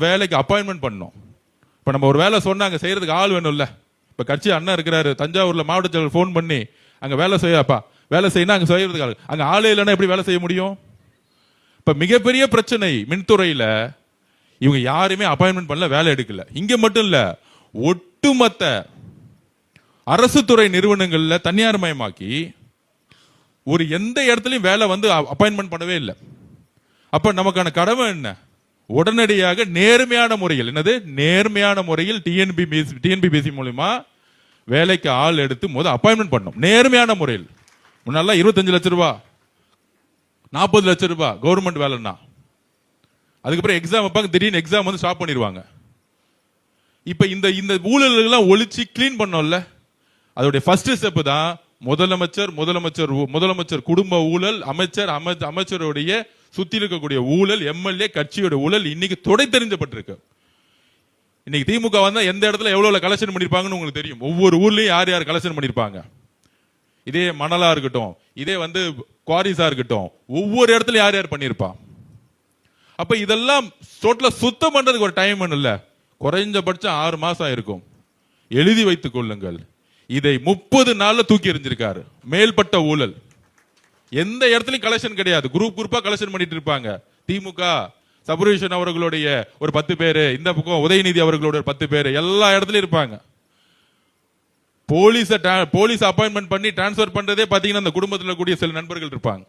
வேலைக்கு அப்பாயின்மெண்ட் பண்ணணும். இப்ப நம்ம ஒரு வேலை சொன்னாங்க செய்யறதுக்கு ஆள் வேணும்ல. இப்ப கட்சி அண்ணன் இருக்கிறாரு தஞ்சாவூர்ல, மாவட்ட செயலர் போன் பண்ணி அங்க வேலை செய்யப்பா, வேலை செய்யணும், அங்க செய்யறதுக்கு அங்க ஆளே இல்லைன்னா எப்படி வேலை செய்ய முடியும்? இப்ப மிகப்பெரிய பிரச்சனை மின்துறையில, இவங்க யாருமே அப்பாயின்மெண்ட் பண்ணல, வேலை எடுக்கல. இங்க மட்டும் இல்ல, ஒட்டுமொத்த அரசு துறை நிறுவனங்கள்ல தனியார் மயமாக்கி ஒரு எந்த இடத்துலயும் வேலை அப்பாயின்மெண்ட் பண்ணவே இல்லை. அப்ப நமக்கான கடமை என்ன? உடனடியாக நேர்மையான முறையில், என்னது நேர்மையான முறையில் டிஎன்பிபிசி மூலமா வேலைக்கு ஆள் எடுத்து அப்பாயின்மெண்ட் பண்ணும். நேர்மையான முறையில். முன்னால 25 லட்சம் ரூபாய் 40 லட்சம் ரூபாய் கவர்மெண்ட் வேலைன்னா, அதுக்கப்புறம் எக்ஸாம் வைப்பாங்க, திடீர்னு எக்ஸாம் ஸ்டாப் பண்ணிடுவாங்க. இப்ப இந்த ஊழல்கள் ஒழிச்சு கிளீன் பண்ணோம்ல, அதோடைய ஃபர்ஸ்ட் ஸ்டெப் தான் முதலமைச்சர் குடும்ப ஊழல், அமைச்சருடைய சுத்தி இருக்கக்கூடிய ஊழல், எம்எல்ஏ கட்சியோட ஊழல் இன்னைக்கு தொடை தெரிஞ்சப்பட்டிருக்கு. இன்னைக்கு திமுக வந்தா எந்த இடத்துல எவ்வளவு கலெக்ஷன் பண்ணிருப்பாங்கன்னு உங்களுக்கு தெரியும். ஒவ்வொரு ஊர்லயும் யார் யார் கலெக்ஷன் பண்ணிருப்பாங்க. இதே மணலா இருக்கட்டும், இதே குவாரிஸா இருக்கட்டும், ஒவ்வொரு இடத்துல யார் யார் பண்ணிருப்பா. அப்ப இதெல்லாம் டோட்டலா சுத்தம் பண்றதுக்கு ஒரு டைம் இல்ல, குறைஞ்சபட்சம் 6 மாசம் இருக்கும். எழுதி வைத்துக் கொள்ளுங்கள். இதை 30 நாள்ல தூக்கி எறிஞ்சிருக்காரு. மேல்பட்ட ஊழல் எந்த இடத்துலயும் கலெக்ஷன் கிடையாது. குரூப்பா கலெக்ஷன் பண்ணிட்டு இருப்பாங்க. திமுக சபரீஷன் அவர்களுடைய ஒரு 10 பேரு, இந்த பக்கம் உதயநிதி அவர்களோட 10 பேரு, எல்லா இடத்துலயும் இருப்பாங்க. போலீஸ் அப்பாயின்மெண்ட் பண்ணி டிரான்ஸ்பர் பண்றதே பாத்தீங்கன்னா அந்த குடும்பத்தில் கூடிய சில நண்பர்கள் இருப்பாங்க.